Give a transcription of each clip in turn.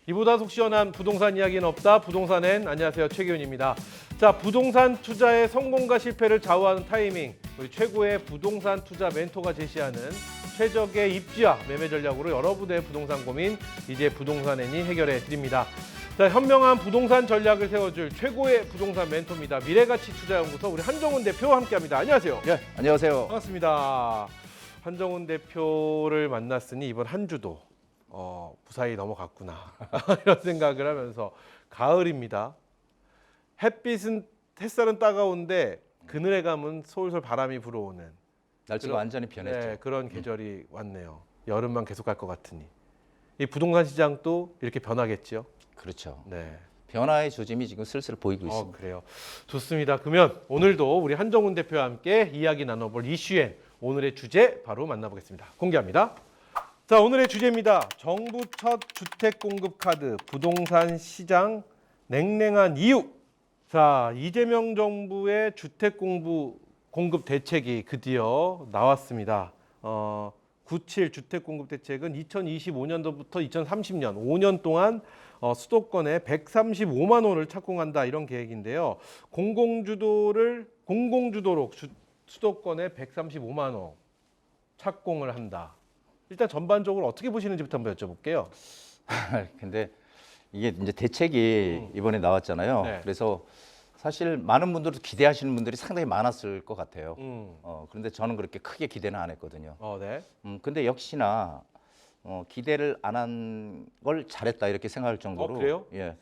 이보다 속 시원한 부동산 이야기는 없다. 부동산엔 안녕하세요, 최기훈입니다. 자, 부동산 투자의 성공과 실패를 좌우하는 타이밍. 우리 최고의 부동산 투자 멘토가 제시하는 최적의 입지와 매매 전략으로 여러분의 부동산 고민 이제 부동산엔이 해결해 드립니다. 자, 현명한 부동산 전략을 세워줄 최고의 부동산 멘토입니다. 미래가치투자연구소 우리 한정훈 대표와 함께합니다. 안녕하세요. 예, 안녕하세요. 반갑습니다. 한정훈 대표를 만났으니 이번 한 주도 무사히 넘어갔구나 이런 생각을 하면서 가을입니다. 햇살은 따가운데 그늘에 감은 솔솔 바람이 불어오는 날씨가 완전히 변했죠. 네, 그런 계절이 왔네요. 여름만 계속 갈 것 같으니 이 부동산 시장도 이렇게 변하겠죠. 그렇죠. 네. 변화의 조짐이 지금 슬슬 보이고 있습니다. 그래요. 좋습니다. 그러면 오늘도 우리 한정훈 대표와 함께 이야기 나눠볼 이슈엔 오늘의 주제 바로 만나보겠습니다. 공개합니다. 자, 오늘의 주제입니다. 정부 첫 주택 공급 카드, 부동산 시장 냉랭한 이유. 자, 이재명 정부의 주택 공급 대책이 드디어 나왔습니다. 97 주택 공급 대책은 2025년도부터 2030년 5년 동안 수도권에 135만 호를 착공한다 이런 계획인데요. 공공주도로 수도권에 135만 호 착공을 한다. 일단 전반적으로 어떻게 보시는지부터 한번 여쭤볼게요. 근데 이게 이제 대책이 이번에 나왔잖아요. 네. 그래서 사실 많은 분들도 기대하시는 분들이 상당히 많았을 것 같아요. 그런데 저는 그렇게 크게 기대는 안 했거든요. 네. 근데 역시나 기대를 안 한 걸 잘했다 이렇게 생각할 정도로. 그래요? 예.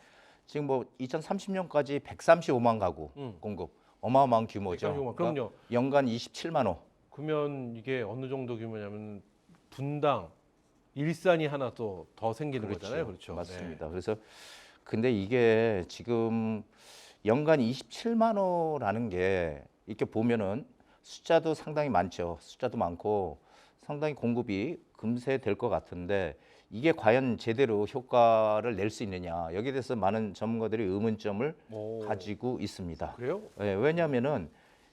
지금 뭐 2030년까지 135만 가구 공급, 어마어마한 규모죠. 135만, 그럼요. 연간 27만 호. 그러면 이게 어느 정도 규모냐면 분당 일산이 하나 또 더 생기는 거잖아요. 그렇죠. 맞습니다. 그래서 근데 이게 지금 연간 27만 호라는 게 이렇게 보면은 숫자도 상당히 많죠. 숫자도 많고 상당히 공급이 금세 될 것 같은데 이게 과연 제대로 효과를 낼 수 있느냐 여기에 대해서 많은 전문가들이 의문점을 가지고 있습니다. 그래요? 예, 왜냐하면은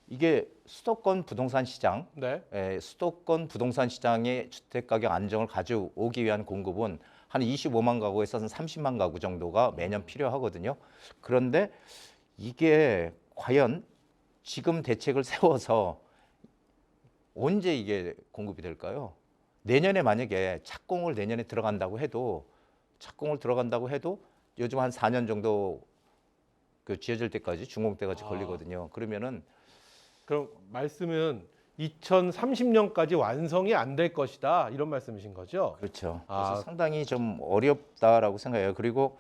이게 수도권 부동산 시장, 네. 수도권 부동산 시장의 주택 가격 안정을 가져오기 위한 공급은 한 25만 가구에서 한 30만 가구 정도가 매년 필요하거든요. 그런데 이게 과연 지금 대책을 세워서 언제 이게 공급이 될까요? 내년에 만약에 착공을 내년에 들어간다고 해도 요즘 한 4년 정도 그 지어질 때까지 준공 때까지 걸리거든요. 그러면은 그럼 말씀은 2030년까지 완성이 안 될 것이다 이런 말씀이신 거죠? 그렇죠. 그래서 상당히 좀 어렵다라고 생각해요. 그리고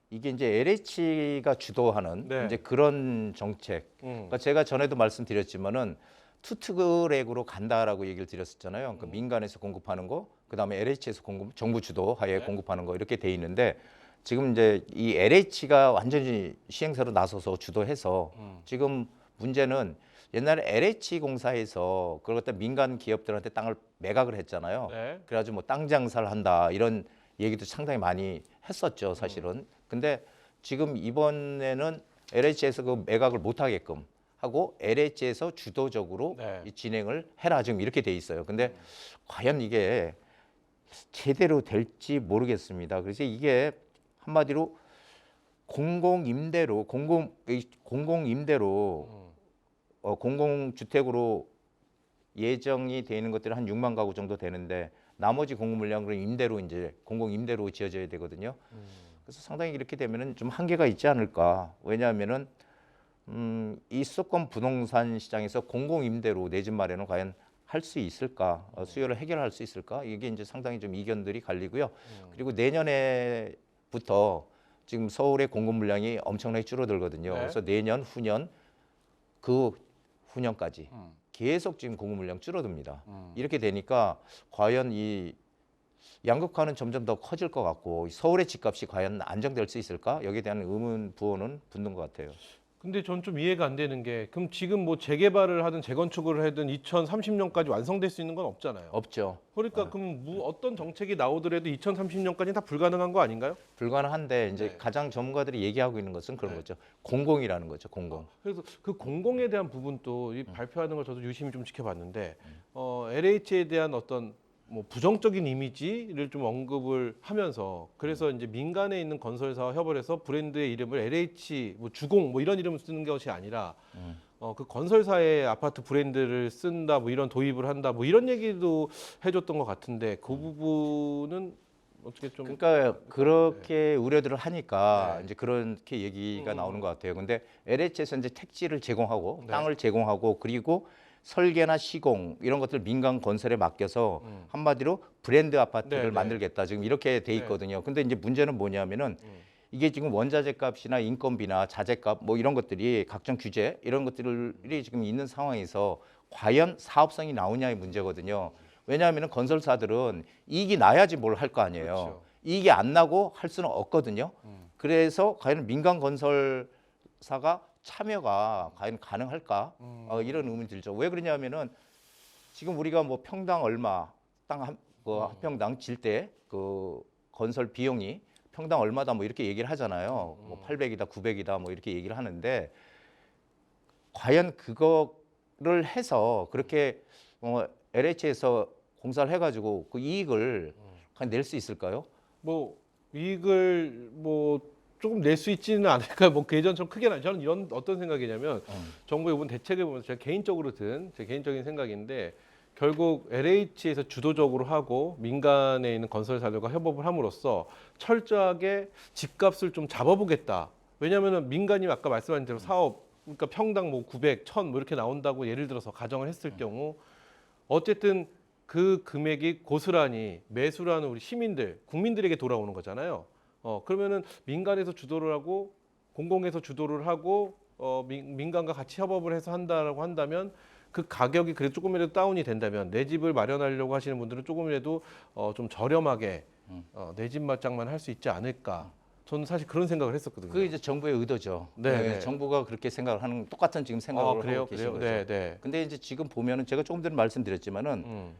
이게 이제 LH가 주도하는 이제 그런 정책. 그러니까 제가 전에도 말씀드렸지만은 투트랙으로 간다라고 얘기를 드렸었잖아요. 그러니까 민간에서 공급하는 거, 그다음에 LH에서 정부 주도 하에 공급하는 거 이렇게 돼 있는데 지금 이제 이 LH가 완전히 시행사로 나서서 주도해서 지금 문제는 옛날에 LH 공사에서 그걸 갖다 민간 기업들한테 땅을 매각을 했잖아요. 그래가지고 뭐 땅 장사를 한다 이런 얘기도 상당히 많이 했었죠, 사실은. 근데 지금 이번에는 LH에서 그 매각을 못 하게끔 하고 LH에서 주도적으로 이 진행을 해라 지금 이렇게 돼 있어요. 근데 과연 이게 제대로 될지 모르겠습니다. 그래서 이게 한마디로 공공주택으로 예정이 되어 있는 것들이 한 6만 가구 정도 되는데 나머지 공급 물량은 임대로 이제 공공임대로 지어져야 되거든요. 그래서 상당히 이렇게 되면은 좀 한계가 있지 않을까. 왜냐하면은 이 수도권 부동산 시장에서 공공임대로 내 집 마련을 과연 할 수 있을까, 수요를 해결할 수 있을까, 이게 이제 상당히 좀 이견들이 갈리고요. 그리고 내년에부터 지금 서울의 공급 물량이 엄청나게 줄어들거든요. 그래서 내년, 후년, 그 후년까지 계속 지금 공급 물량 줄어듭니다. 이렇게 되니까 과연 이 양극화는 점점 더 커질 것 같고 서울의 집값이 과연 안정될 수 있을까? 여기에 대한 의문 부호는 붙는 것 같아요. 근데 전 좀 이해가 안 되는 게 그럼 지금 뭐 재개발을 하든 재건축을 하든 2030년까지 완성될 수 있는 건 없잖아요. 없죠. 그러니까 그럼 어떤 정책이 나오더라도 2030년까지는 다 불가능한 거 아닌가요? 불가능한데 이제 가장 전문가들이 얘기하고 있는 것은 그런 거죠. 공공이라는 거죠. 공공. 그래서 그 공공에 대한 부분도 이 발표하는 걸 저도 유심히 좀 지켜봤는데 LH에 대한 어떤 뭐 부정적인 이미지를 좀 언급을 하면서 그래서 이제 민간에 있는 건설사와 협업을 해서 브랜드의 이름을 LH 뭐 주공 뭐 이런 이름을 쓰는 것이 아니라 그 건설사의 아파트 브랜드를 쓴다 뭐 이런 도입을 한다 뭐 이런 얘기도 해줬던 것 같은데 그 부분은 어떻게 좀 그러니까 그렇게 우려들을 하니까 네. 이제 그렇게 얘기가 나오는 것 같아요. 근데 LH에서 이제 택지를 제공하고 땅을 제공하고 그리고 설계나 시공 이런 것들 민간 건설에 맡겨서 한마디로 브랜드 아파트를 네, 네. 만들겠다 지금 이렇게 돼 있거든요. 근데 이제 문제는 뭐냐면은 이게 지금 원자재 값이나 인건비나 자재값 뭐 이런 것들이 각종 규제 이런 것들이 지금 있는 상황에서 과연 사업성이 나오냐의 문제거든요. 왜냐하면 건설사들은 이익이 나야지 뭘 할 거 아니에요. 그렇죠. 이익이 안 나고 할 수는 없거든요. 그래서 과연 민간 건설사가 참여가 과연 가능할까? 이런 의문이 들죠. 왜 그러냐면은 지금 우리가 뭐 평당 얼마 땅 한 평당 질 때 그 건설 비용이 평당 얼마다 뭐 이렇게 얘기를 하잖아요. 뭐 800이다, 900이다 뭐 이렇게 얘기를 하는데 과연 그거를 해서 그렇게 LH에서 공사를 해가지고 그 이익을 과연 낼 수 있을까요? 뭐 이익을 뭐 조금 낼 수 있지는 않을까 뭐 그 예전처럼 크게는 저는 이런 어떤 생각이냐면 정부의 이번 대책을 보면서 제가 개인적으로 든 제 개인적인 생각인데 결국 LH에서 주도적으로 하고 민간에 있는 건설사들과 협업을 함으로써 철저하게 집값을 좀 잡아보겠다. 왜냐하면 민간이 아까 말씀하신 대로 사업 그러니까 평당 뭐 900, 1000 뭐 이렇게 나온다고 예를 들어서 가정을 했을 경우 어쨌든 그 금액이 고스란히 매수를 하는 우리 시민들, 국민들에게 돌아오는 거잖아요. 그러면은 민간에서 주도를 하고 공공에서 주도를 하고 민간과 같이 협업을 해서 한다라고 한다면 그 가격이 그래도 조금이라도 다운이 된다면 내 집을 마련하려고 하시는 분들은 조금이라도 좀 저렴하게 내 집 마장만 할 수 있지 않을까. 저는 사실 그런 생각을 했었거든요. 그게 이제 정부의 의도죠. 네, 네. 정부가 그렇게 생각을 하는 똑같은 지금 생각을 그래요, 하고 계신 그래요. 거죠. 네, 네. 근데 이제 지금 보면은 제가 조금 전에 말씀드렸지만은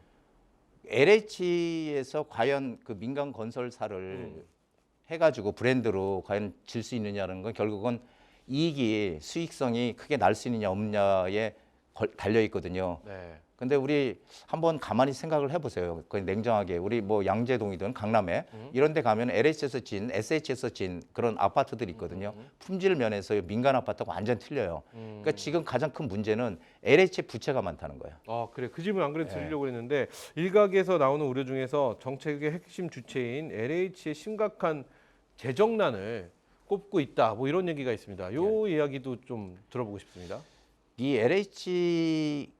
LH에서 과연 그 민간 건설사를 해가지고 브랜드로 과연 질 수 있느냐는 건 결국은 이익이 수익성이 크게 날 수 있느냐 없느냐에 달려 있거든요. 네. 근데 우리 한번 가만히 생각을 해보세요. 그냥 냉정하게 우리 뭐 양재동이든 강남에 이런 데 가면 LH에서 진, SH에서 진 그런 아파트들이 있거든요. 품질 면에서 민간 아파트가 완전 틀려요. 그러니까 지금 가장 큰 문제는 LH의 부채가 많다는 거예요. 그래. 그 질문 안 그래도 드리려고 했는데 일각에서 나오는 우려 중에서 정책의 핵심 주체인 LH의 심각한 재정난을 꼽고 있다. 뭐 이런 얘기가 있습니다. 요 이야기도 좀 들어보고 싶습니다. 이 LH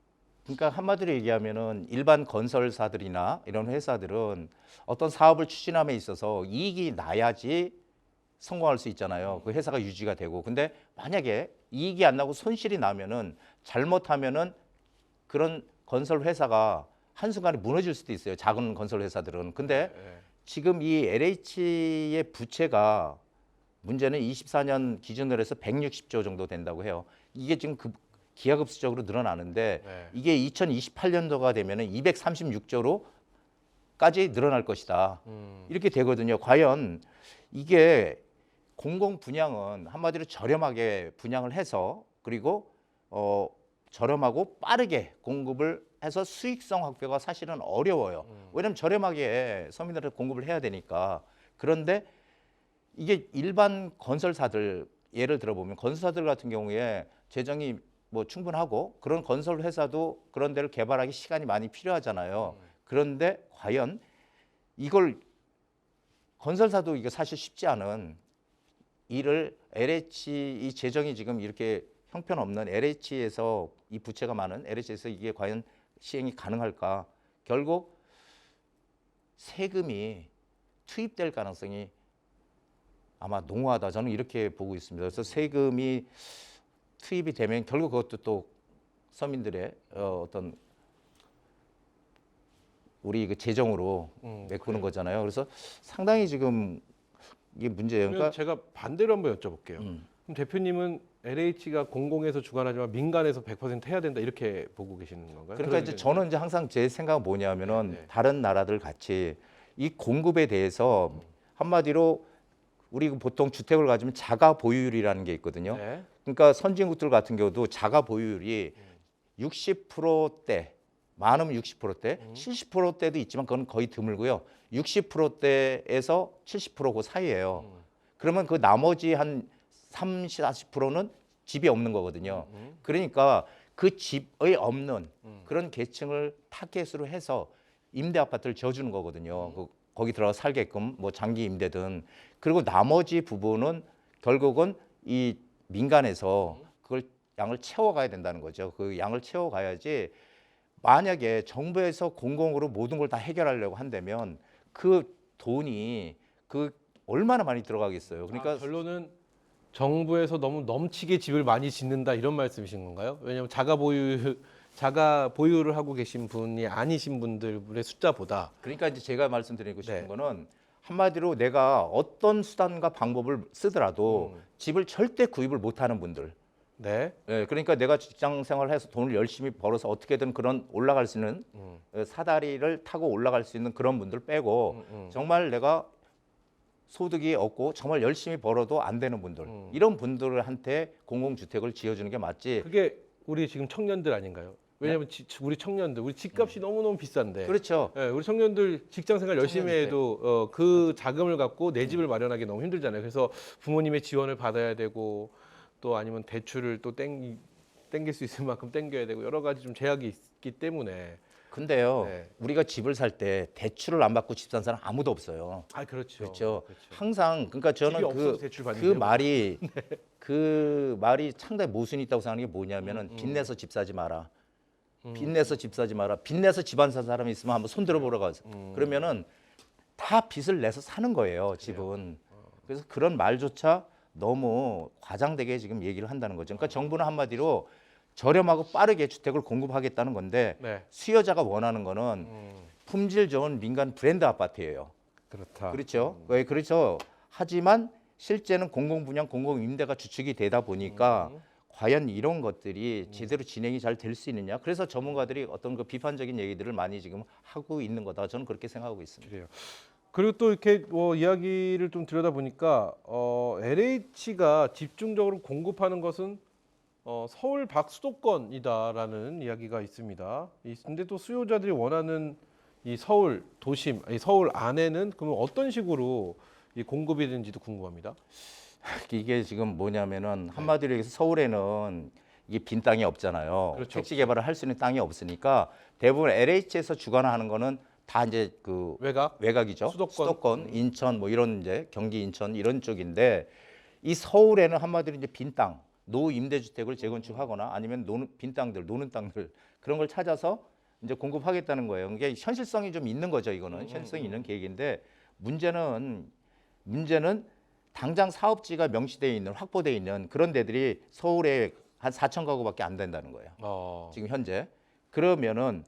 그러니까 한마디로 얘기하면은 일반 건설사들이나 이런 회사들은 어떤 사업을 추진함에 있어서 이익이 나야지 성공할 수 있잖아요. 그 회사가 유지가 되고. 근데 만약에 이익이 안 나고 손실이 나면은 잘못하면은 그런 건설 회사가 한순간에 무너질 수도 있어요. 작은 건설 회사들은. 근데 지금 이 LH의 부채가 문제는 24년 기준으로 해서 160조 정도 된다고 해요. 이게 지금 기하급수적으로 늘어나는데 이게 2028년도가 되면은 236조로까지 늘어날 것이다. 이렇게 되거든요. 과연 이게 공공 분양은 한마디로 저렴하게 분양을 해서 그리고 저렴하고 빠르게 공급을 해서 수익성 확보가 사실은 어려워요. 왜냐하면 저렴하게 서민들한테 공급을 해야 되니까. 그런데 이게 일반 건설사들 예를 들어보면 건설사들 같은 경우에 재정이 뭐 충분하고 그런 건설 회사도 그런 데를 개발하기 시간이 많이 필요하잖아요. 그런데 과연 이걸 건설사도 이게 사실 쉽지 않은 일을 LH 이 재정이 지금 이렇게 형편없는 LH에서 이 부채가 많은 LH에서 이게 과연 시행이 가능할까? 결국 세금이 투입될 가능성이 아마 농후하다 저는 이렇게 보고 있습니다. 그래서 세금이 투입이 되면 결국 그것도 또 서민들의 어떤 우리 그 재정으로 메꾸는 거잖아요. 그래서 상당히 지금 이게 문제예요. 그러면 그러니까 제가 반대로 한번 여쭤볼게요. 그럼 대표님은 LH가 공공에서 주관하지만 민간에서 100% 해야 된다 이렇게 보고 계시는 건가요? 그러니까 이제 저는 이제 항상 제 생각은 뭐냐면은 다른 나라들 같이 이 공급에 대해서 한마디로 우리 보통 주택을 가지면 자가 보유율이라는 게 있거든요. 그러니까 선진국들 같은 경우도 자가 보유율이 60%대 많으면 60%대, 70%대도 있지만 그건 거의 드물고요. 60%대에서 70%그 사이예요. 그러면 그 나머지 한 30, 40%는 집이 없는 거거든요. 그러니까 그 집의 없는 그런 계층을 타겟으로 해서 임대 아파트를 지어주는 거거든요. 거기 들어가 살게끔 뭐 장기 임대든. 그리고 나머지 부분은 결국은 이 민간에서 그걸 양을 채워가야 된다는 거죠. 그 양을 채워가야지. 만약에 정부에서 공공으로 모든 걸 다 해결하려고 한다면 그 돈이 그 얼마나 많이 들어가겠어요. 그러니까 결론은 정부에서 너무 넘치게 집을 많이 짓는다 이런 말씀이신 건가요? 왜냐하면 자가 보유를 하고 계신 분이 아니신 분들의 숫자보다. 그러니까 이제 제가 말씀드리고 싶은 네. 거는 한마디로 내가 어떤 수단과 방법을 쓰더라도 집을 절대 구입을 못하는 분들. 네. 예, 그러니까 내가 직장 생활해서 돈을 열심히 벌어서 어떻게든 그런 올라갈 수 있는 사다리를 타고 올라갈 수 있는 그런 분들 빼고 정말 내가 소득이 없고 정말 열심히 벌어도 안 되는 분들 이런 분들한테 공공주택을 지어주는 게 맞지. 그게 우리 지금 청년들 아닌가요? 왜냐하면 우리 청년들, 우리 집값이 너무너무 비싼데. 그렇죠. 예, 우리 청년들 직장 생활 열심히 청년주택. 해도 그 자금을 갖고 내 집을 마련하기 너무 힘들잖아요. 그래서 부모님의 지원을 받아야 되고 또 아니면 대출을 또 땡길 수 있을 만큼 땡겨야 되고 여러 가지 좀 제약이 있기 때문에. 근데요, 네. 우리가 집을 살 때 대출을 안 받고 집 산 사람 아무도 없어요. 아, 그렇죠. 그렇죠. 항상 그러니까 집이 저는 없어서 대출 받는 그 게 말이 그 말이 상당히 모순이 있다고 생각하는 게 뭐냐면은 빚내서 집 사지 마라. 빚내서 집 사지 마라. 빚내서 집 안 산 사람이 있으면 한번 손 들어보러 가서. 그러면은 다 빚을 내서 사는 거예요, 집은. 그래서 그런 말조차 너무 과장되게 지금 얘기를 한다는 거죠. 그러니까 정부는 한마디로 저렴하고 빠르게 주택을 공급하겠다는 건데 네. 수요자가 원하는 거는 품질 좋은 민간 브랜드 아파트예요. 그렇다. 그렇죠. 왜 그렇죠. 하지만 실제는 공공분양, 공공임대가 주축이 되다 보니까 과연 이런 것들이 제대로 진행이 잘 될 수 있느냐. 그래서 전문가들이 어떤 그 비판적인 얘기들을 많이 지금 하고 있는 거다. 저는 그렇게 생각하고 있습니다. 그래요. 그리고 또 이렇게 이야기를 좀 들여다 보니까 LH가 집중적으로 공급하는 것은 서울 밖 수도권이다라는 이야기가 있습니다. 근데 또 수요자들이 원하는 이 서울 도심, 이 서울 안에는 그럼 어떤 식으로 이 공급이 되는지도 궁금합니다. 이게 지금 뭐냐면은 한마디로 얘기해서 서울에는 이게 빈 땅이 없잖아요. 그렇죠. 택지 개발을 할 수 있는 땅이 없으니까 대부분 LH에서 주관하는 거는 다 이제 그 외곽이죠. 수도권. 인천 뭐 이런 이제 경기 인천 이런 쪽인데 이 서울에는 한마디로 이제 빈 땅, 노임대주택을 재건축하거나 아니면 빈 땅들, 노는 땅들 그런 걸 찾아서 이제 공급하겠다는 거예요. 이게 현실성이 좀 있는 거죠. 이거는 현실성이 있는 계획인데 문제는 당장 사업지가 명시되어 있는 확보되어 있는 그런 데들이 서울에 한 4천 가구밖에 안 된다는 거예요. 지금 현재. 그러면은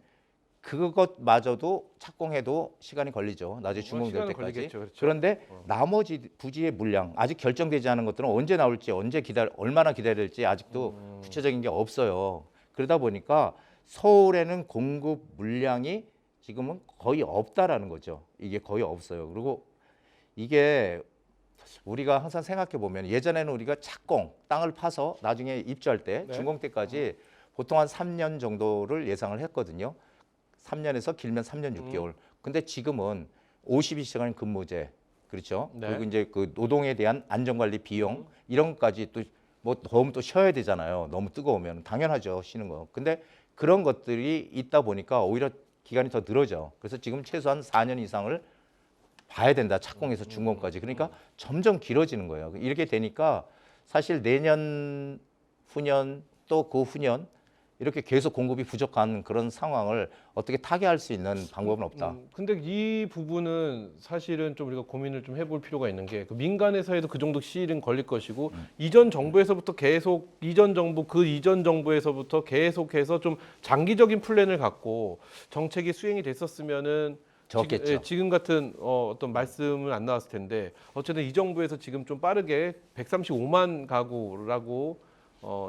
그것마저도 착공해도 시간이 걸리죠. 나중에 준공될 때까지. 걸리겠죠, 그렇죠. 그런데 나머지 부지의 물량 아직 결정되지 않은 것들은 언제 나올지 얼마나 기다려야 될지 아직도 구체적인 게 없어요. 그러다 보니까 서울에는 공급 물량이 지금은 거의 없다라는 거죠. 이게 거의 없어요. 그리고 이게 우리가 항상 생각해 보면 예전에는 우리가 착공 땅을 파서 나중에 입주할 때 준공 때까지 보통 한 3년 정도를 예상을 했거든요. 3년에서 길면 3년 6개월. 근데 지금은 52시간 근무제 그렇죠. 네. 그리고 이제 그 노동에 대한 안전관리 비용 이런 것까지 또 뭐 더우면 또 쉬어야 되잖아요. 너무 뜨거우면 당연하죠. 쉬는 거. 근데 그런 것들이 있다 보니까 오히려 기간이 더 늘어져. 그래서 지금 최소한 4년 이상을 봐야 된다. 착공에서 준공까지. 그러니까 점점 길어지는 거예요. 이렇게 되니까 사실 내년, 후년 또 그 후년 이렇게 계속 공급이 부족한 그런 상황을 어떻게 타개할 수 있는 방법은 없다. 근데 이 부분은 사실은 좀 우리가 고민을 좀 해볼 필요가 있는 게 그 민간에서 해도 그 정도 시일은 걸릴 것이고 이전 정부에서부터 계속 이전 정부에서부터 계속해서 좀 장기적인 플랜을 갖고 정책이 수행이 됐었으면은 좋겠죠. 지금 같은 어떤 말씀은 안 나왔을 텐데 어쨌든 이 정부에서 지금 좀 빠르게 135만 가구라고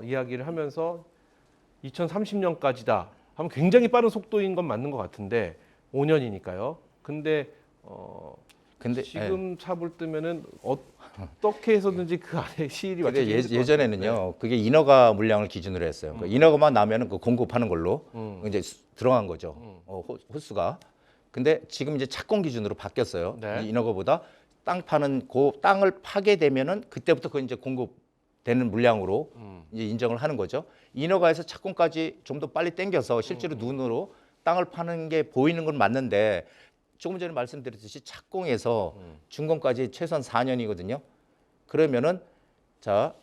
이야기를 하면서 2030년까지다 하면 굉장히 빠른 속도인 건 맞는 것 같은데 5년이니까요. 근데 근데 지금 삽을 뜨면은 어떻게 해서든지 그 안에 시일이 근데 맞춰져 있을 것 예전에는요, 같아요. 그게 인허가 물량을 기준으로 했어요. 그 인허가만 나면은 그 공급하는 걸로 이제 들어간 거죠. 호수가. 근데 지금 이제 착공 기준으로 바뀌었어요. 네. 이 인허가보다 땅 파는 그 땅을 파게 되면은 그때부터 그 이제 공급되는 물량으로 이제 인정을 하는 거죠. 인허가에서 착공까지 좀 더 빨리 당겨서 실제로 눈으로 땅을 파는 게 보이는 건 맞는데 조금 전에 말씀드렸듯이 착공에서 준공까지 최소한 4년이거든요. 그러면은 자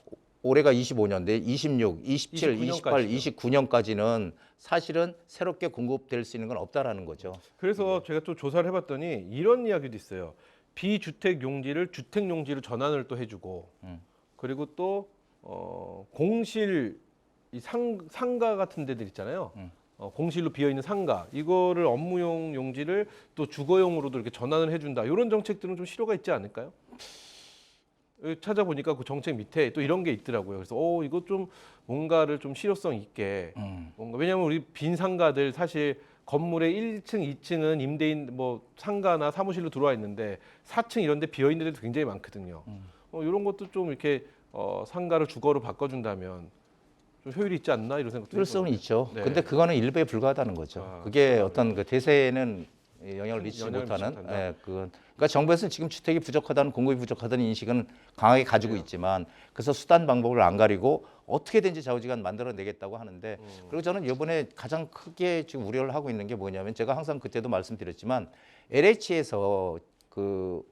올해가 25년인데 26, 27, 28, 29년까지는 사실은 새롭게 공급될 수 있는 건 없다라는 거죠. 그래서 제가 또 조사를 해봤더니 이런 이야기도 있어요. 비주택 용지를 주택 용지로 전환을 또 해주고, 그리고 또 공실 이 상가 같은 데들 있잖아요. 공실로 비어 있는 상가 이거를 업무용 용지를 또 주거용으로도 이렇게 전환을 해준다. 이런 정책들은 좀 실효가 있지 않을까요? 여기 찾아보니까 그 정책 밑에 또 이런 게 있더라고요. 그래서 이거 좀 뭔가를 좀 실효성 있게 뭔가 왜냐하면 우리 빈 상가들 사실 건물의 1층, 2층은 임대인 뭐 상가나 사무실로 들어와 있는데 4층 이런 데 비어 있는 데도 굉장히 많거든요. 이런 것도 좀 이렇게 상가를 주거로 바꿔준다면 좀 효율이 있지 않나 이런 생각도 필요성은 해보는데. 있죠. 네. 근데 그거는 일부에 불과하다는 거죠. 그게 어떤 그 대세에는 영향을 미치지 못하는. 그러니까 정부에서는 지금 주택이 부족하다는 공급이 부족하다는 인식은 강하게 가지고 있지만 그래서 수단 방법을 안 가리고 어떻게든지 좌우지간 만들어내겠다고 하는데 그리고 저는 이번에 가장 크게 지금 우려를 하고 있는 게 뭐냐면 제가 항상 그때도 말씀드렸지만 LH에서 그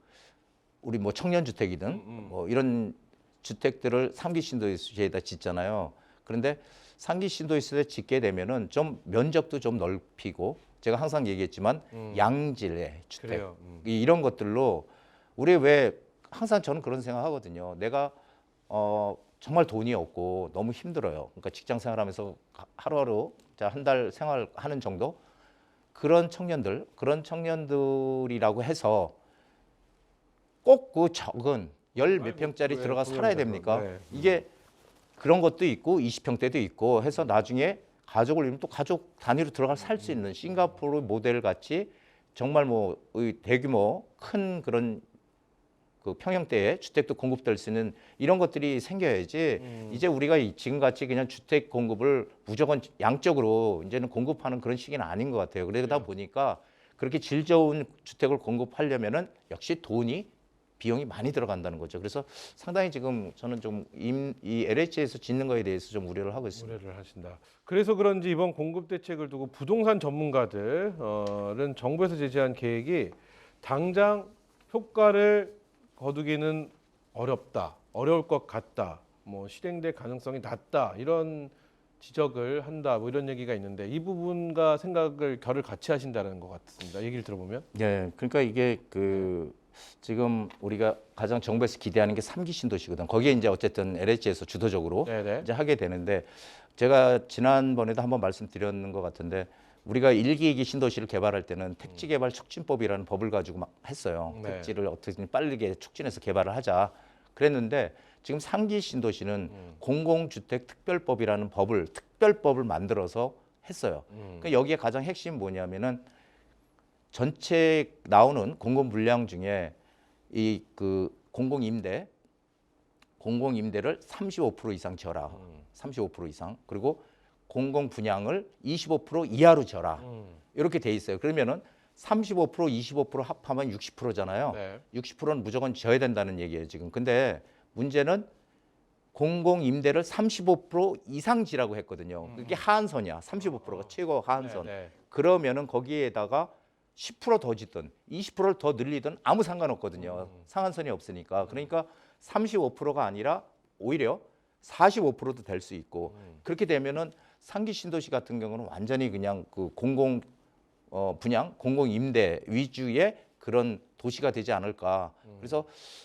우리 뭐 청년주택이든 뭐 이런 주택들을 3기 신도시에다 짓잖아요. 그런데 3기 신도시에 짓게 되면은 좀 면적도 좀 넓히고 제가 항상 얘기했지만 양질의 주택 그래요. 이런 것들로 우리 왜 항상 저는 그런 생각하거든요. 내가 정말 돈이 없고 너무 힘들어요. 그러니까 직장 생활하면서 하루하루 한 달 생활하는 정도 그런 청년들이라고 해서 꼭 그 적은 열 몇 평짜리 들어가 살아야 됩니까? 네. 이게 그런 것도 있고 20평대도 있고 해서 나중에 가족을 이루면 또 가족 단위로 들어가 살 수 있는 싱가포르 모델 같이 정말 뭐 대규모 큰 그런 그 평형대의 주택도 공급될 수 있는 이런 것들이 생겨야지 이제 우리가 지금 같이 그냥 주택 공급을 무조건 양적으로 이제는 공급하는 그런 시기는 아닌 것 같아요. 그러다 보니까 그렇게 질 좋은 주택을 공급하려면은 역시 비용이 많이 들어간다는 거죠. 그래서 상당히 지금 저는 좀 이 LH에서 짓는 거에 대해서 좀 우려를 하고 있습니다. 우려를 하신다. 그래서 그런지 이번 공급 대책을 두고 부동산 전문가들은 정부에서 제시한 계획이 당장 효과를 거두기는 어렵다, 어려울 것 같다, 뭐 실행될 가능성이 낮다 이런 지적을 한다, 뭐 이런 얘기가 있는데 이 부분과 생각을 결을 같이 하신다는 것 같습니다. 얘기를 들어보면. 네, 그러니까 이게 지금 우리가 가장 정부에서 기대하는 게 3기 신도시거든. 거기에 이제 어쨌든 LH에서 주도적으로 네네. 이제 하게 되는데 제가 지난번에도 한번 말씀드렸는 것 같은데 우리가 1기, 2기 신도시를 개발할 때는 택지개발 促진법이라는 법을 가지고 막 했어요. 네. 택지를 어떻게든 빠르게 촉진해서 개발을 하자. 그랬는데 지금 3기 신도시는 공공주택 특별법이라는 특별법을 만들어서 했어요. 그러니까 여기에 가장 핵심 뭐냐면은 전체 나오는 공공 물량 중에 이 공공임대를 35% 이상 져라. 35% 이상. 그리고 공공 분양을 25% 이하로 져라. 이렇게 돼 있어요. 그러면은 35%, 25% 합하면 60%잖아요. 네. 60%는 무조건 져야 된다는 얘기예요, 지금. 근데 문제는 공공 임대를 35% 이상 지라고 했거든요. 그게 하한선이야. 35%가 최고 하한선. 네, 네. 그러면은 거기에다가 10%더 짓든 20%를 더 늘리든 아무 상관없거든요. 상한선이 없으니까. 그러니까 35%가 아니라 오히려 45%도 될 수 있고 그렇게 되면은 상기 신도시 같은 경우는 완전히 그냥 그 공공 분양, 공공 임대 위주의 그런 도시가 되지 않을까. 그래서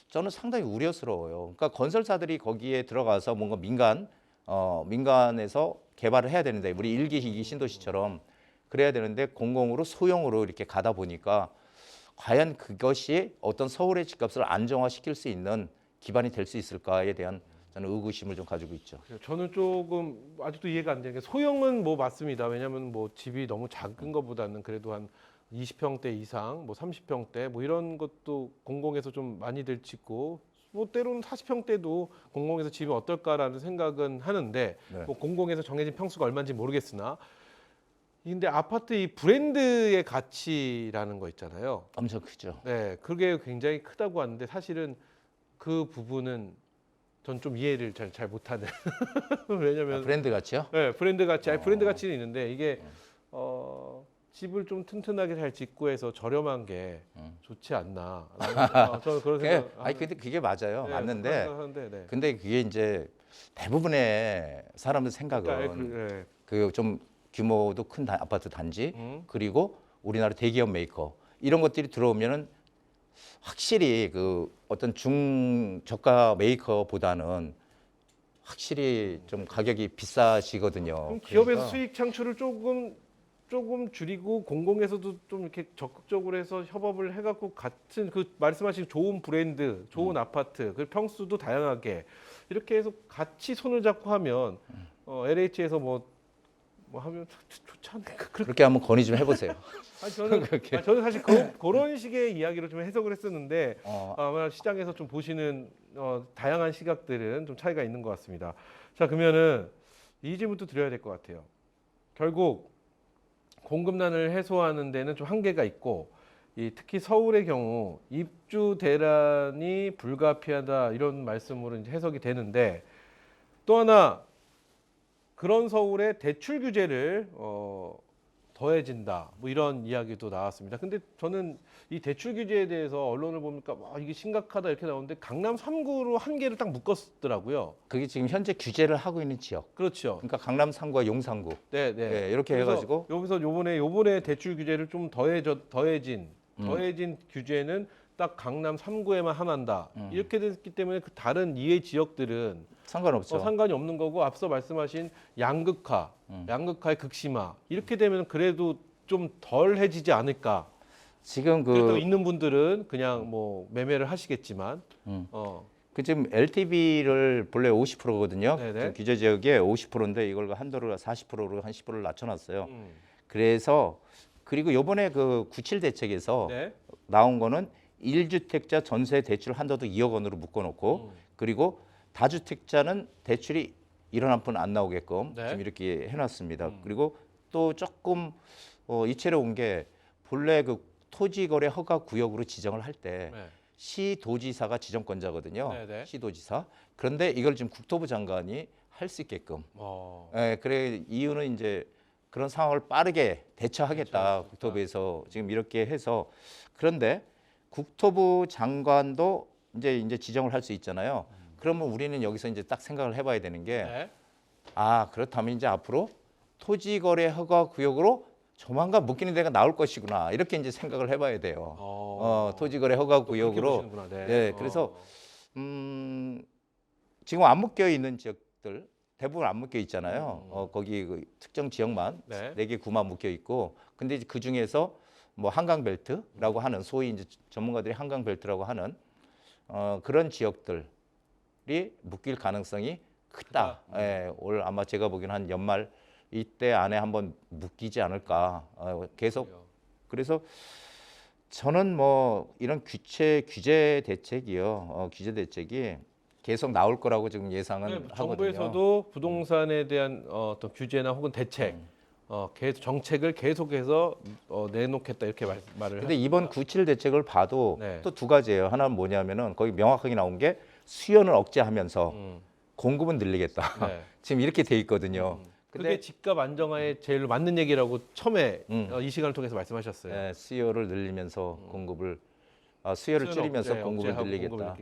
저는 상당히 우려스러워요. 그러니까 건설사들이 거기에 들어가서 뭔가 민간에서 개발을 해야 되는데 우리 1기, 2기 신도시처럼 그래야 되는데 공공으로 소형으로 이렇게 가다 보니까 과연 그것이 어떤 서울의 집값을 안정화시킬 수 있는 기반이 될 수 있을까에 대한 저는 의구심을 좀 가지고 있죠. 저는 조금 아직도 이해가 안 되는 게 소형은 뭐 맞습니다. 왜냐하면 뭐 집이 너무 작은 것보다는 그래도 한 20평대 이상, 뭐 30평대 뭐 이런 것도 공공에서 좀 많이들 짓고 뭐 때로는 40평대도 공공에서 지으면 어떨까라는 생각은 하는데 네. 뭐 공공에서 정해진 평수가 얼마인지 모르겠으나 근데 아파트 이 브랜드의 가치라는 거 있잖아요. 엄청 크죠. 네, 그게 굉장히 크다고 하는데 사실은 그 부분은 전 좀 이해를 잘 못하는. 왜냐면 브랜드 같이요? 네, 브랜드 가치, 아니 브랜드 가치는 있는데 이게 집을 좀 튼튼하게 잘 짓고 해서 저렴한 게 좋지 않나. 저는 그런 생각. 아니 근데 그게 맞아요. 네, 맞는데 그런 생각하는데, 네. 근데 그게 이제 대부분의 사람들 생각은 그러니까, 그 좀 규모도 큰 아파트 단지 음. 그리고 우리나라 대기업 메이커 이런 것들이 들어오면은 확실히 그 어떤 중저가 메이커보다는 확실히 좀 가격이 비싸지거든요. 그럼 기업에서 그러니까 수익 창출을 조금 줄이고 공공에서도 좀 이렇게 적극적으로 해서 협업을 해갖고 같은 그 말씀하신 좋은 브랜드, 좋은 아파트, 그 평수도 다양하게 이렇게 해서 같이 손을 잡고 하면 LH에서 뭐 하면 좋지 않을까? 그렇게 한번 건의 좀 해보세요. 저는 사실 그런 식의 이야기로 좀 해석을 했었는데 아마 시장에서 좀 보시는 다양한 시각들은 좀 차이가 있는 것 같습니다. 자, 그러면은 이 질문도 드려야 될 것 같아요. 결국 공급난을 해소하는 데는 좀 한계가 있고 특히 서울의 경우 입주 대란이 불가피하다 이런 말씀으로 이제 해석이 되는데 또 하나 그런 서울의 대출 규제를 더해진다 뭐 이런 이야기도 나왔습니다. 근데 저는 이 대출 규제에 대해서 언론을 보니까 와, 이게 심각하다 이렇게 나오는데 강남 3구로 한 개를 딱 묶었더라고요. 그게 지금 현재 규제를 하고 있는 지역. 그렇죠. 그러니까 강남 3구와 용산구. 네. 이렇게 그래서 해가지고 여기서 요번에 대출 규제를 좀 더해진 규제는 딱 강남 3구에만 한한다. 이렇게 됐기 때문에 그 다른 이외 지역들은 상관없죠. 상관이 없는 거고 앞서 말씀하신 양극화의 극심화 이렇게 되면 그래도 좀 덜해지지 않을까. 지금 그래도 있는 분들은 그냥 뭐 매매를 하시겠지만 그 지금 LTV를 본래 50%거든요. 네네. 규제 지역에 50%인데 이걸 한도를 40%로 한 10%를 낮춰놨어요. 그래서 그리고 요번에 그 97 대책에서 네. 나온 거는 1주택자 전세 대출 한도도 2억 원으로 묶어놓고 그리고 다주택자는 대출이 1원 한 푼 안 나오게끔 네. 지금 이렇게 해놨습니다. 그리고 또 조금 이채로 온 게 본래 그 토지거래 허가 구역으로 지정을 할 때 네. 시도지사가 지정권자거든요. 네네. 시도지사. 그런데 이걸 지금 국토부 장관이 할 수 있게끔. 그래 이유는 이제 그런 상황을 빠르게 대처하겠다. 국토부에서 지금 이렇게 해서 그런데 국토부 장관도 이제 지정을 할 수 있잖아요. 그러면 우리는 여기서 이제 딱 생각을 해봐야 되는 게 네. 그렇다면 이제 앞으로 토지거래 허가 구역으로 조만간 묶이는 데가 나올 것이구나 이렇게 이제 생각을 해봐야 돼요. 토지거래 허가 구역으로. 네. 그래서 지금 안 묶여 있는 지역들 대부분 안 묶여 있잖아요. 거기 그 특정 지역만 네. 4개 구만 묶여 있고, 근데 그 중에서 뭐 한강벨트라고 하는 소위 이제 전문가들이 한강벨트라고 하는 그런 지역들이 묶일 가능성이 크다. 올 아마 제가 보기에는 한 연말 이때 안에 한번 묶이지 않을까. 계속 그래서 저는 뭐 이런 규제 대책이요. 규제 대책이 계속 나올 거라고 지금 예상은 하거든요. 정부에서도 부동산에 대한 어떤 규제나 혹은 대책, 계속 정책을 계속해서 내놓겠다 이렇게 말을. 근데 이번 97 대책을 봐도 네. 또 두 가지예요. 하나는 뭐냐면은 거기 명확하게 나온 게 수요는 억제하면서 공급은 늘리겠다. 네. 지금 이렇게 돼 있거든요. 그게 집값 안정화에 제일 맞는 얘기라고 처음에 이 시간을 통해서 말씀하셨어요. 네, 수요를 늘리면서 공급을 수요를 줄이면서 공급을 늘리겠다.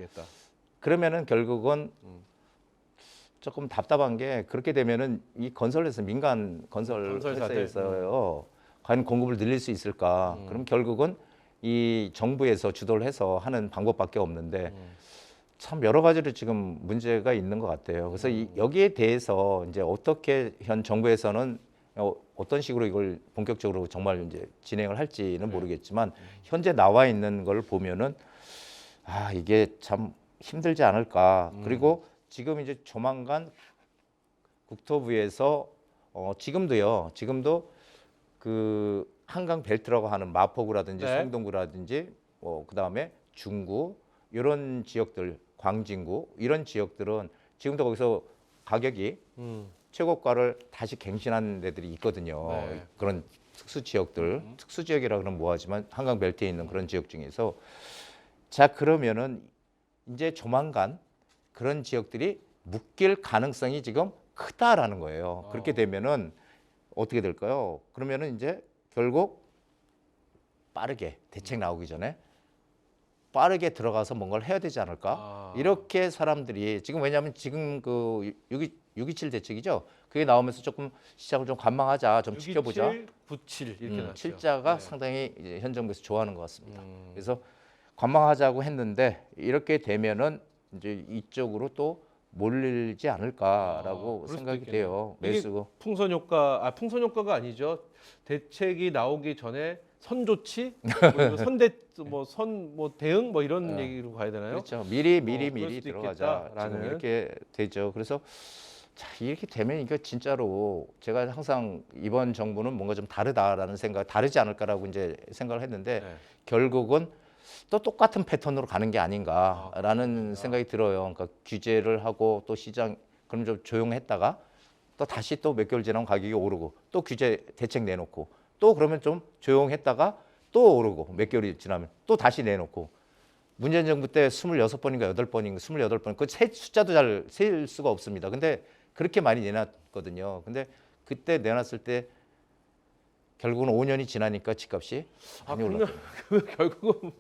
그러면은 결국은 조금 답답한 게 그렇게 되면은 이 건설회사 민간 건설 회사에서요 과연 공급을 늘릴 수 있을까? 그럼 결국은 이 정부에서 주도를 해서 하는 방법밖에 없는데 참 여러 가지로 지금 문제가 있는 것 같아요. 그래서 여기에 대해서 이제 어떻게 현 정부에서는 어떤 식으로 이걸 본격적으로 정말 이제 진행을 할지는 모르겠지만 현재 나와 있는 걸 보면은 이게 참 힘들지 않을까. 그리고 지금 이제 조만간 국토부에서 지금도 그 한강 벨트라고 하는 마포구라든지 네. 성동구라든지 그다음에 중구 이런 지역들, 광진구 이런 지역들은 지금도 거기서 가격이 최고가를 다시 갱신한 데들이 있거든요. 네. 그런 특수 지역들, 특수 지역이라 그러면 뭐하지만 한강 벨트에 있는 그런 지역 중에서 자 그러면은 이제 조만간 그런 지역들이 묶일 가능성이 지금 크다라는 거예요. 그렇게 되면은 어떻게 될까요? 그러면은 이제 결국 빠르게 대책 나오기 전에 빠르게 들어가서 뭔가를 해야 되지 않을까? 이렇게 사람들이 지금 왜냐하면 지금 그 6.27 대책이죠. 그게 나오면서 조금 시작을 좀 관망하자, 좀 지켜보자. 97 이렇게 나왔죠. 7자가 네. 상당히 이제 현 정부에서 좋아하는 것 같습니다. 그래서 관망하자고 했는데 이렇게 되면은 이제 이쪽으로 또 몰리지 않을까라고 그럴 수도 생각이 있겠네요. 돼요. 이게 매수고. 풍선 효과, 풍선 효과가 아니죠. 대책이 나오기 전에 선조치, 뭐 대응 뭐 이런 얘기로 가야 되나요? 그렇죠. 미리 그럴 수도 들어가자. 있겠다라는. 지금 이렇게 되죠. 그래서 자, 이렇게 되면 이거 진짜로 제가 항상 이번 정부는 뭔가 좀 다르다라는 생각, 다르지 않을까라고 이제 생각을 했는데 네. 결국은 또 똑같은 패턴으로 가는 게 아닌가라는 그렇구나. 생각이 들어요. 그러니까 규제를 하고 또 시장 그럼 좀 조용했다가 또 다시 또 몇 개월 지나면 가격이 오르고 또 규제 대책 내놓고 또 그러면 좀 조용했다가 또 오르고 몇 개월이 지나면 또 다시 내놓고 문재인 정부 때 26번인가 8번인가 28번 그 숫자도 잘 셀 수가 없습니다. 근데 그렇게 많이 내놨거든요. 근데 그때 내놨을 때 결국은 5년이 지나니까 집값이 많이 올랐어요. 결국은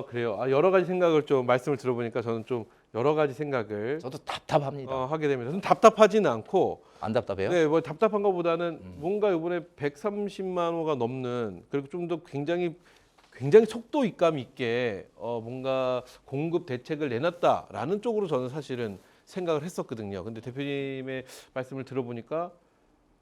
그래요. 여러 가지 생각을 좀 말씀을 들어보니까 저는 좀 여러 가지 생각을 저도 답답합니다. 하게 됩니다. 저는 답답하지는 않고 안 답답해요? 네, 뭐 답답한 것보다는 뭔가 이번에 130만 호가 넘는 그리고 좀 더 굉장히 속도 있감 있게 뭔가 공급 대책을 내놨다라는 쪽으로 저는 사실은 생각을 했었거든요. 근데 대표님의 말씀을 들어보니까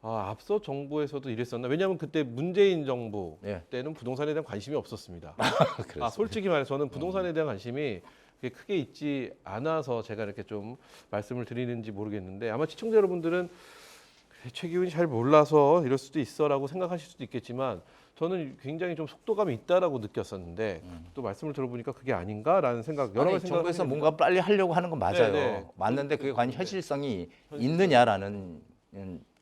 앞서 정부에서도 이랬었나? 왜냐하면 그때 문재인 정부 예. 때는 부동산에 대한 관심이 없었습니다. 그렇습니다. 솔직히 말해서 저는 부동산에 대한 관심이 그게 크게 있지 않아서 제가 이렇게 좀 말씀을 드리는지 모르겠는데 아마 시청자 여러분들은 그래, 최 기훈이 잘 몰라서 이럴 수도 있어라고 생각하실 수도 있겠지만 저는 굉장히 좀 속도감이 있다라고 느꼈었는데 또 말씀을 들어보니까 그게 아닌가라는 생각 여러 가지 생각을 정부에서 하게 뭔가 빨리 하려고 하는 건 맞아요. 네. 맞는데 그게 과연 현실성이 있느냐라는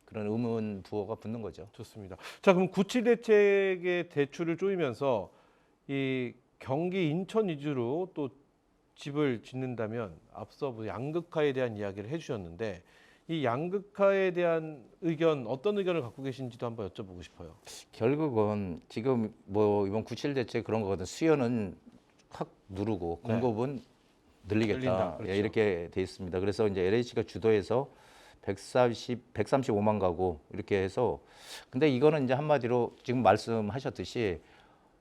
그런 의문 부호가 붙는 거죠. 좋습니다. 자, 그럼 97 대책의 대출을 쪼이면서 이 경기 인천 위주로 또 집을 짓는다면 앞서 뭐 양극화에 대한 이야기를 해주셨는데 이 양극화에 대한 의견 어떤 의견을 갖고 계신지도 한번 여쭤보고 싶어요. 결국은 지금 뭐 이번 97 대책 그런 거거든. 수요는 확 누르고 네. 공급은 늘리겠다. 늘린다. 그렇죠. 예, 이렇게 돼 있습니다. 그래서 이제 LH가 주도해서 135만 가구 이렇게 해서 근데 이거는 이제 한마디로 지금 말씀하셨듯이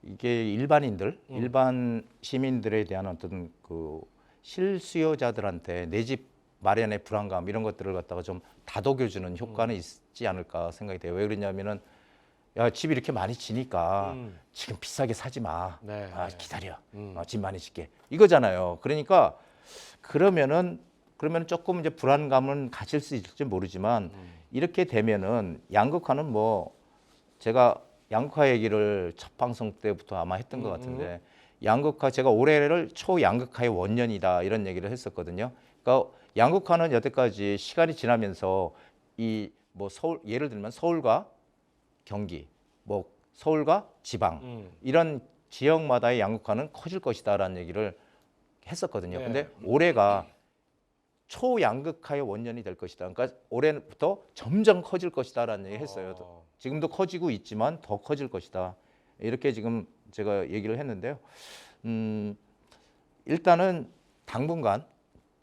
이게 일반 시민들에 대한 어떤 그 실수요자들한테 내 집 마련의 불안감 이런 것들을 갖다가 좀 다독여주는 효과는 있지 않을까 생각이 돼요. 왜 그러냐면은 야, 집 이렇게 많이 지니까 지금 비싸게 사지 마. 네. 기다려. 집 많이 짓게. 이거잖아요. 그러니까 그러면은 조금 이제 불안감은 가질 수 있을지 모르지만 이렇게 되면은 양극화는 뭐 제가 양극화 얘기를 첫 방송 때부터 아마 했던 것 같은데 양극화 제가 올해를 초양극화의 원년이다 이런 얘기를 했었거든요. 그러니까 양극화는 여태까지 시간이 지나면서 이 뭐 서울 예를 들면 서울과 경기, 뭐 서울과 지방 이런 지역마다의 양극화는 커질 것이다라는 얘기를 했었거든요. 네. 근데 올해가 초양극화의 원년이 될 것이다. 그러니까 올해부터 점점 커질 것이다라는 얘기 했어요. 지금도 커지고 있지만 더 커질 것이다. 이렇게 지금 제가 얘기를 했는데요. 일단은 당분간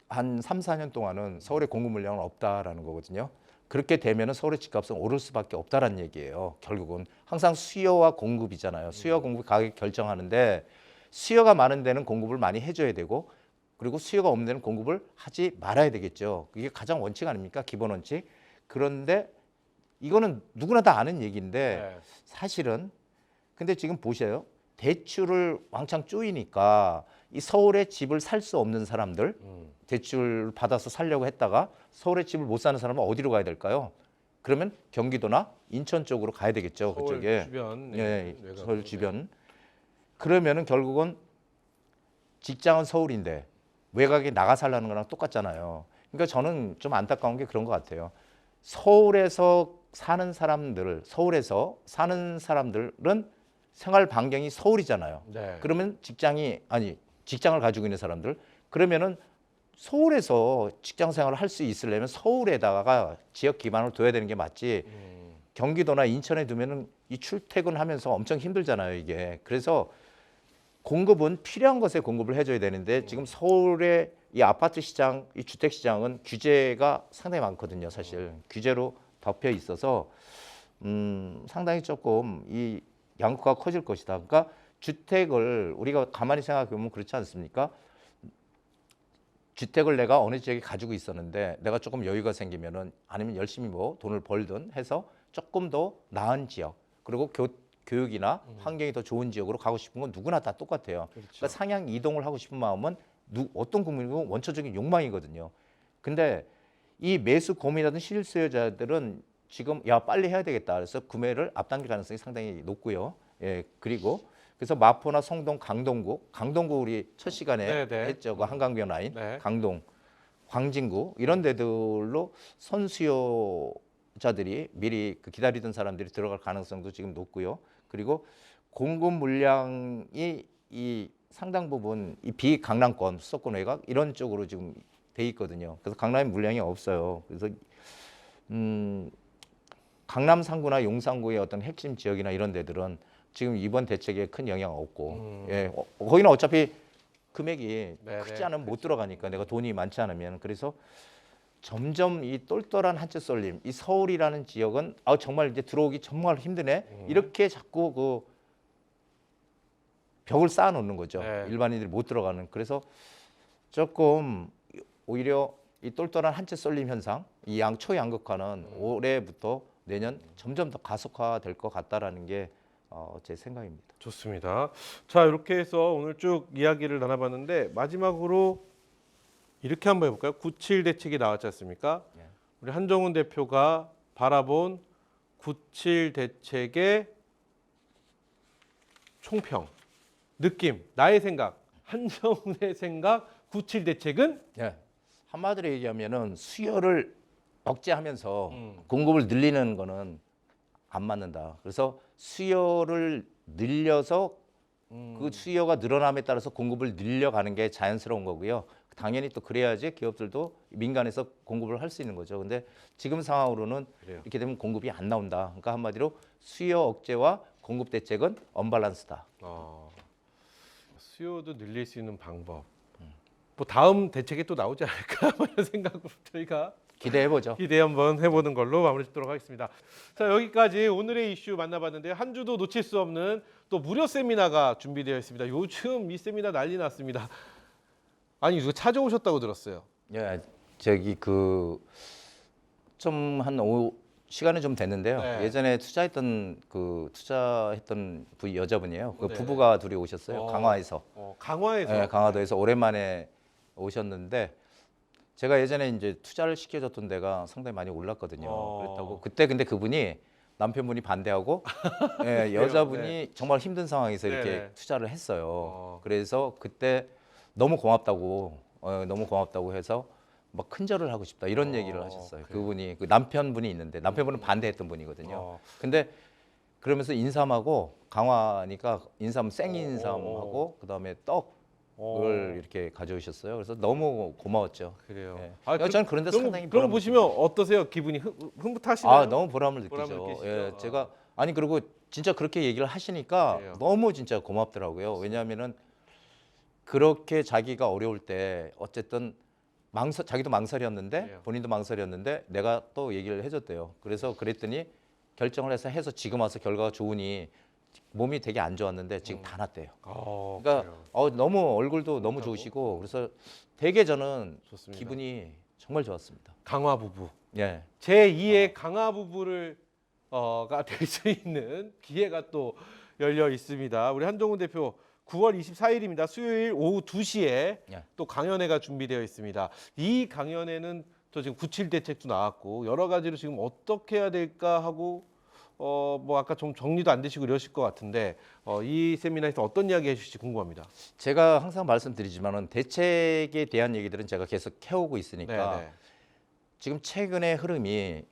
한 3, 4년 동안은 서울의 공급 물량은 없다라는 거거든요. 그렇게 되면은 서울의 집값은 오를 수밖에 없다라는 얘기예요. 결국은 항상 수요와 공급이잖아요. 수요와 공급 가격 결정하는데 수요가 많은 데는 공급을 많이 해줘야 되고 그리고 수요가 없는 데는 공급을 하지 말아야 되겠죠. 그게 가장 원칙 아닙니까? 기본 원칙. 그런데 이거는 누구나 다 아는 얘기인데 사실은 근데 지금 보세요. 대출을 왕창 쪼이니까 이 서울에 집을 살 수 없는 사람들 대출 받아서 살려고 했다가 서울에 집을 못 사는 사람은 어디로 가야 될까요? 그러면 경기도나 인천 쪽으로 가야 되겠죠. 서울 그쪽에. 주변, 예, 외곽. 서울 주변. 그러면은 결국은 직장은 서울인데 외곽에 나가 살라는 거랑 똑같잖아요. 그러니까 저는 좀 안타까운 게 그런 것 같아요. 서울에서 사는 사람들은 생활 반경이 서울이잖아요. 네. 그러면 직장을 가지고 있는 사람들 그러면은 서울에서 직장 생활을 할 수 있으려면 서울에다가 지역 기반을 둬야 되는 게 맞지. 경기도나 인천에 두면은 이 출퇴근하면서 엄청 힘들잖아요, 이게. 그래서 공급은 필요한 것에 공급을 해줘야 되는데 지금 서울의 이 아파트 시장, 이 주택 시장은 규제가 상당히 많거든요, 사실. 규제로 덮여 있어서 상당히 조금 이 양극화가 커질 것이다. 그러니까 주택을 우리가 가만히 생각해 보면 그렇지 않습니까? 주택을 내가 어느 지역에 가지고 있었는데 내가 조금 여유가 생기면은 아니면 열심히 뭐 돈을 벌든 해서 조금 더 나은 지역 그리고 교육이나 환경이 더 좋은 지역으로 가고 싶은 건 누구나 다 똑같아요. 그렇죠. 그러니까 상향 이동을 하고 싶은 마음은 어떤 국민이고 원초적인 욕망이거든요. 근데 이 매수 고민하던 실수요자들은 지금 야 빨리 해야 되겠다. 그래서 구매를 앞당길 가능성이 상당히 높고요. 예, 그리고 그래서 마포나 성동, 강동구 우리 첫 시간에 네. 했죠. 그 한강변 라인, 네. 강동, 광진구 이런 데들로 선수요자들이 미리 그 기다리던 사람들이 들어갈 가능성도 지금 높고요. 그리고 공급 물량이 이 상당 부분 이 비강남권, 수도권 외곽 이런 쪽으로 지금 돼 있거든요. 그래서 강남에 물량이 없어요. 그래서 강남 상구나 용산구의 어떤 핵심 지역이나 이런 데들은 지금 이번 대책에 큰 영향 없고, 예, 거기는 어차피 금액이 크지 않으면 못 들어가니까 내가 돈이 많지 않으면 그래서 점점 이 똘똘한 한채 쏠림, 이 서울이라는 지역은 정말 이제 들어오기 정말 힘드네 이렇게 자꾸 그 벽을 쌓아놓는 거죠. 네. 일반인들이 못 들어가는. 그래서 조금 오히려 이 똘똘한 한채 쏠림 현상, 이 초양극화는 올해부터 내년 점점 더 가속화될 것 같다라는 게 제 생각입니다. 좋습니다. 자, 이렇게 해서 오늘 쭉 이야기를 나눠봤는데 마지막으로 이렇게 한번 해볼까요? 97 대책이 나왔지 않습니까? 예. 우리 한정훈 대표가 바라본 97 대책의 총평, 느낌, 나의 생각, 한정훈의 생각, 97 대책은 예. 한마디로 얘기하면은 수요를 억제하면서 공급을 늘리는 거는 안 맞는다. 그래서 수요를 늘려서 그 수요가 늘어남에 따라서 공급을 늘려가는 게 자연스러운 거고요. 당연히 또 그래야지 기업들도 민간에서 공급을 할 수 있는 거죠. 근데 지금 상황으로는 그래요. 이렇게 되면 공급이 안 나온다. 그러니까 한마디로 수요 억제와 공급 대책은 언밸런스다. 수요도 늘릴 수 있는 방법. 뭐 다음 대책이 또 나오지 않을까 이런 생각으로 저희가 기대해 보죠. 기대 한번 해보는 걸로 마무리 짓도록 하겠습니다. 자, 여기까지 오늘의 이슈 만나봤는데요. 한 주도 놓칠 수 없는 또 무료 세미나가 준비되어 있습니다. 요즘 이 세미나 난리 났습니다. 아니 누가 찾아오셨다고 들었어요. 예, 저기 시간이 좀 됐는데요. 네. 예전에 투자했던 여자분이에요. 그 네. 부부가 둘이 오셨어요. 강화에서. 강화에서. 네, 강화도에서 오랜만에 오셨는데 제가 예전에 이제 투자를 시켜줬던 데가 상당히 많이 올랐거든요. 그렇다고 그때 근데 그분이 남편분이 반대하고 여자분이 정말 힘든 상황에서 이렇게 네네. 투자를 했어요. 그래서 그때 너무 고맙다고 해서 막 큰절을 하고 싶다 이런 얘기를 하셨어요. 그래요? 그분이 그 남편분이 있는데 남편분은 반대했던 분이거든요. 근데 그러면서 인삼하고 강화니까 인삼 생인삼하고 그다음에 떡을 이렇게 가져오셨어요. 그래서 너무 고마웠죠. 그래요. 예. 저는 그런데 상당히 그런 거 보람을 보시면 어떠세요? 기분이 흐뭇하시나요? 너무 보람을 보람을 느끼죠. 느끼시죠? 예, 제가 그리고 진짜 그렇게 얘기를 하시니까 그래요. 너무 진짜 고맙더라고요. 왜냐하면은 그렇게 자기가 어려울 때 어쨌든 자기도 망설였는데 그래요. 본인도 망설였는데 내가 또 얘기를 해줬대요. 그래서 그랬더니 결정을 해서 지금 와서 결과가 좋으니 몸이 되게 안 좋았는데 지금 다 낫대요. 그러니까 너무 얼굴도 너무 좋으시고 그래서 되게 저는 좋습니다. 기분이 정말 좋았습니다. 강화 부부. 예. 제2의 강화 부부를 될 수 있는 기회가 또 열려 있습니다. 우리 한정훈 대표 9월 24일입니다. 수요일 오후 2시에 예. 또 강연회가 준비되어 있습니다. 이 강연회는 또 지금 97 대책도 나왔고 여러 가지로 지금 어떻게 해야 될까 하고 뭐 아까 좀 정리도 안 되시고 이러실 것 같은데 이 세미나에서 어떤 이야기 해주실지 궁금합니다. 제가 항상 말씀드리지만은 대책에 대한 얘기들은 제가 계속 해오고 있으니까 네, 네. 지금 최근의 흐름이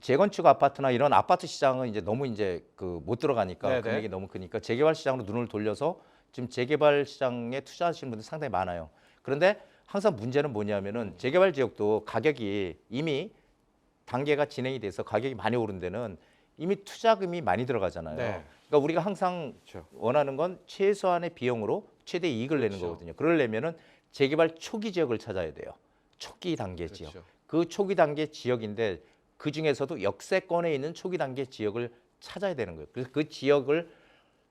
재건축 아파트나 이런 아파트 시장은 이제 너무 이제 그 못 들어가니까 네네. 금액이 너무 크니까 재개발 시장으로 눈을 돌려서 지금 재개발 시장에 투자하시는 분들이 상당히 많아요. 그런데 항상 문제는 뭐냐면은 재개발 지역도 가격이 이미 단계가 진행이 돼서 가격이 많이 오른 데는 이미 투자금이 많이 들어가잖아요. 네. 그러니까 우리가 항상 그렇죠. 원하는 건 최소한의 비용으로 최대 이익을 내는 그렇죠. 거거든요. 그러려면은 재개발 초기 지역을 찾아야 돼요. 초기 단계 지역. 그렇죠. 그 초기 단계 지역인데 그 중에서도 역세권에 있는 초기 단계 지역을 찾아야 되는 거예요. 그래서 그 지역을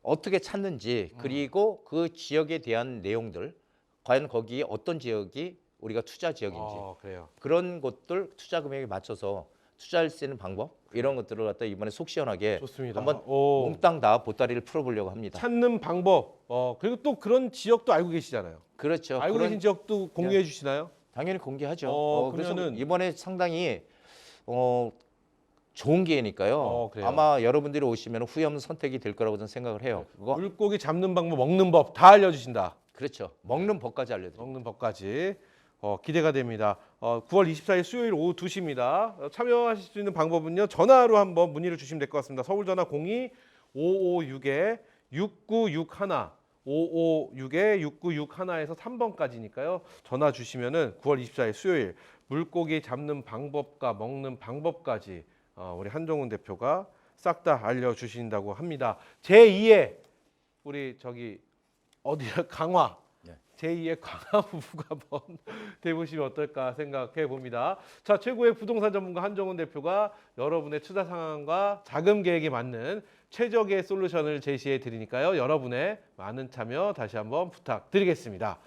어떻게 찾는지 그리고 그 지역에 대한 내용들 과연 거기에 어떤 지역이 우리가 투자 지역인지 그래요. 그런 것들 투자 금액에 맞춰서 투자할 수 있는 방법 이런 것들을 갖다 이번에 속 시원하게 좋습니다. 한번 오. 몽땅 다 보따리를 풀어보려고 합니다. 찾는 방법. 그리고 또 그런 지역도 알고 계시잖아요. 그렇죠. 알고 계신 지역도 공유해 주시나요? 당연히 공개하죠. 그래서 그러면은 이번에 상당히 좋은 기회니까요. 그래요. 아마 여러분들이 오시면 후회 없는 선택이 될 거라고 저는 생각을 해요. 그거 물고기 잡는 방법, 먹는 법 다 알려주신다. 그렇죠. 먹는 법까지 알려드립니다. 먹는 법까지 기대가 됩니다. 9월 24일 수요일 오후 2시입니다. 참여하실 수 있는 방법은요. 전화로 한번 문의를 주시면 될 것 같습니다. 서울 전화 02-556-6961 556-6961에서 3번까지니까요. 전화 주시면은 9월 24일 수요일 물고기 잡는 방법과 먹는 방법까지 우리 한정훈 대표가 싹 다 알려주신다고 합니다. 제2의 우리 어디야 강화 네. 제2의 강화 부부가 한번 돼보시면 어떨까 생각해 봅니다. 자, 최고의 부동산 전문가 한정훈 대표가 여러분의 투자 상황과 자금 계획에 맞는 최적의 솔루션을 제시해 드리니까요. 여러분의 많은 참여 다시 한번 부탁드리겠습니다.